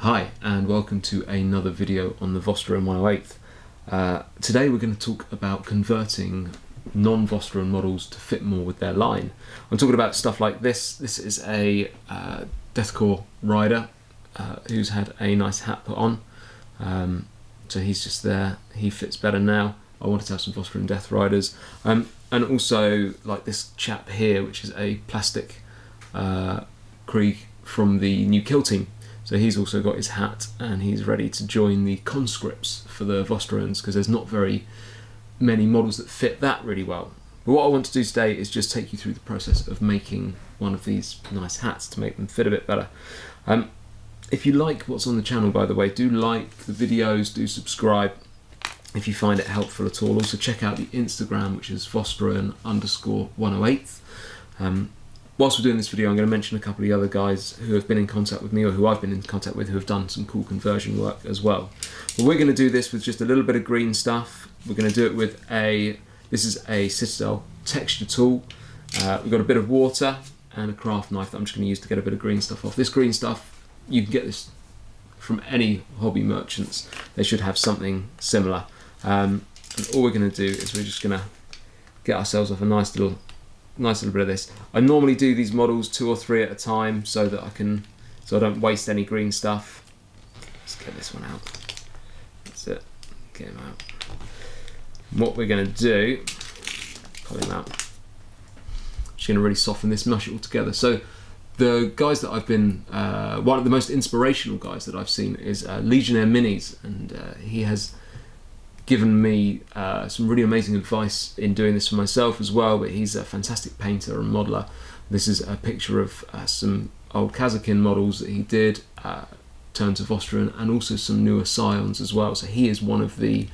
Hi and welcome to another video on the Vostroyan 108th. Today we're going to talk about converting non-Vostroyan models to fit more with their line. I'm talking about stuff like this. This is a Death Korps rider who's had a nice hat put on. So he's just there. He fits better now. I wanted to have some Vostroyan Death Riders. And also like this chap here, which is a plastic Krieg from the new kill team. So he's also got his hat and he's ready to join the conscripts for the Vostroyans because there's not very many models that fit that really well. But what I want to do today is just take you through the process of making one of these nice hats to make them fit a bit better. If you like what's on the channel, by the way, do like the videos, do subscribe if you find it helpful at all. Also check out the Instagram, which is Vostroyan_108th. Whilst we're doing this video, I'm going to mention a couple of the other guys who have been in contact with me, or who I've been in contact with, who have done some cool conversion work as well. But we're going to do this with just a little bit of green stuff. We're going to do it with this is a Citadel texture tool. We've got a bit of water and a craft knife that I'm just going to use to get a bit of green stuff off. This green stuff, you can get this from any hobby merchants. They should have something similar. And all we're going to do is we're just going to get ourselves off a nice little bit of this. I normally do these models 2 or 3 at a time so that I don't waste any green stuff. Let's get this one out. That's it. Get him out. And what we're going to do, pull him out. Just going to really soften this, mush it all together. So the guys that I've been, one of the most inspirational guys that I've seen is Legionnaire Minis, and he has given me some really amazing advice in doing this for myself as well, but he's a fantastic painter and modeler. This is a picture of some old Kazakin models that he did turn to Vostroyan, and also some newer Scions as well. So he is one of the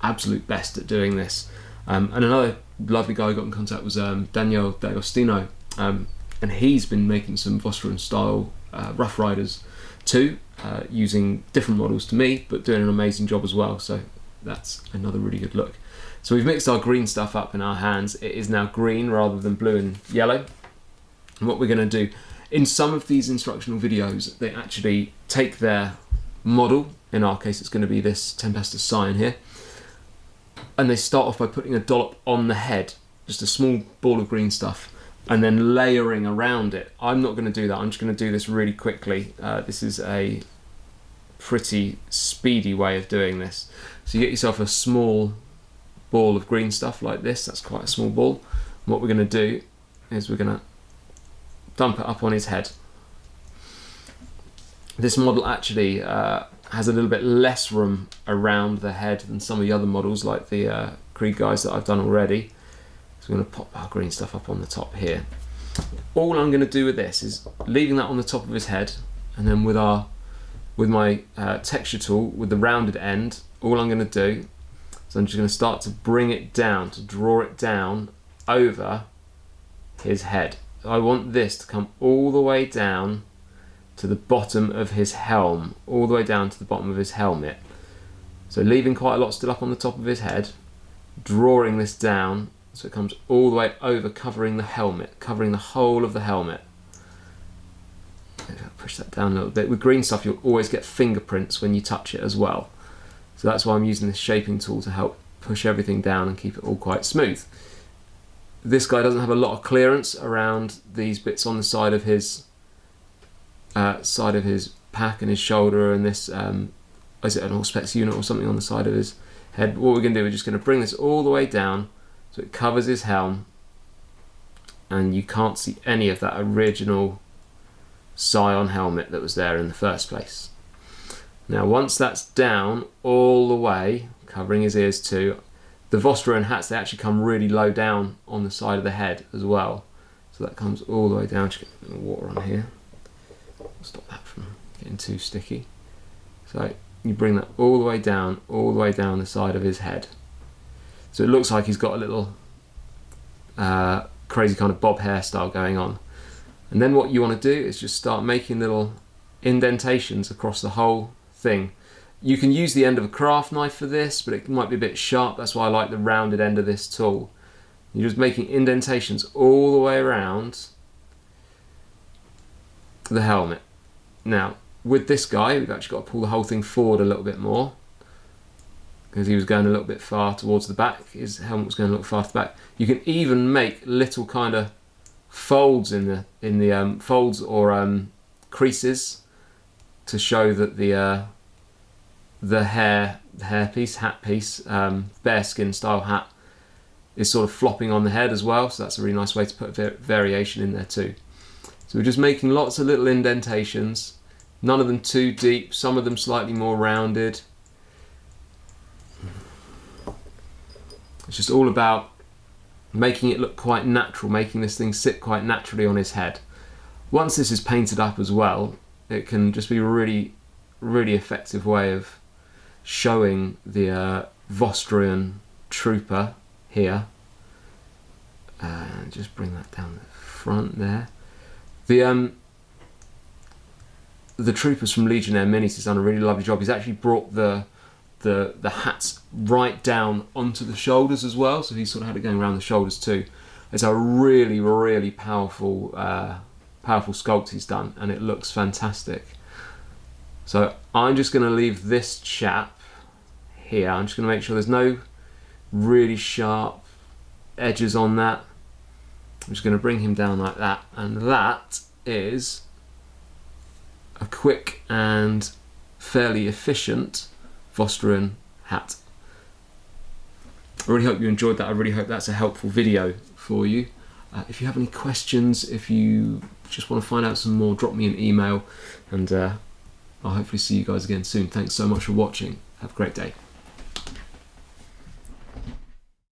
absolute best at doing this. And another lovely guy I got in contact was Daniel D'Agostino, and he's been making some Vostroyan style Rough Riders too, using different models to me, but doing an amazing job as well. So that's another really good look. So we've mixed our green stuff up in our hands. It is now green rather than blue and yellow. And what we're going to do, in some of these instructional videos, they actually take their model, in our case it's going to be this Tempestus Scion here, and they start off by putting a dollop on the head, just a small ball of green stuff, and then layering around it. I'm not going to do that. I'm just going to do this really quickly. This is a pretty speedy way of doing this. So you get yourself a small ball of green stuff like this. That's quite a small ball. And what we're going to do is we're going to dump it up on his head. This model actually has a little bit less room around the head than some of the other models, like the Krieg guys that I've done already. So we're going to pop our green stuff up on the top here. All I'm going to do with this is leaving that on the top of his head, and then with my texture tool, with the rounded end, all I'm going to do is I'm just going to start to bring it down, to draw it down over his head. I want this to come all the way down to the bottom of his helm, all the way down to the bottom of his helmet. So leaving quite a lot still up on the top of his head, drawing this down so it comes all the way over, covering the helmet, covering the whole of the helmet. Push that down a little bit. With green stuff, you'll always get fingerprints when you touch it as well. So that's why I'm using this shaping tool to help push everything down and keep it all quite smooth. This guy doesn't have a lot of clearance around these bits on the side of his pack and his shoulder, and this is it an Auspex unit or something on the side of his head. What we're going to do, we're just going to bring this all the way down so it covers his helm, and you can't see any of that original Scion helmet that was there in the first place. Now once that's down all the way, covering his ears too, the Vostroyan hats, they actually come really low down on the side of the head as well. So that comes all the way down. Just get a bit of water on here. Stop that from getting too sticky. So you bring that all the way down the side of his head. So it looks like he's got a little crazy kind of bob hairstyle going on. And then what you want to do is just start making little indentations across the whole thing. You can use the end of a craft knife for this, but it might be a bit sharp. That's why I like the rounded end of this tool. You're just making indentations all the way around the helmet. Now, with this guy, we've actually got to pull the whole thing forward a little bit more, because he was going a little bit far towards the back. His helmet was going a little far to the back. You can even make little kind of folds in the folds or creases to show that the hat piece, bearskin style hat, is sort of flopping on the head as well. So that's a really nice way to put variation in there too. So we're just making lots of little indentations, none of them too deep, some of them slightly more rounded. It's just all about making it look quite natural, making this thing sit quite naturally on his head. Once this is painted up as well, it can just be a really, really effective way of showing the Vostroyan trooper here. Just bring that down the front there. The troopers from Legionnaire Minis has done a really lovely job. He's actually brought the hats right down onto the shoulders as well, so he's sort of had it going around the shoulders too. It's a really, really powerful sculpt he's done, and it looks fantastic. So I'm just going to leave this chap here. I'm just going to make sure there's no really sharp edges on that. I'm just going to bring him down like that, and that is a quick and fairly efficient Vostroyan hat. I really hope you enjoyed that. I really hope that's a helpful video for you. If you have any questions, if you just want to find out some more, drop me an email, and I'll hopefully see you guys again soon. Thanks so much for watching. Have a great day.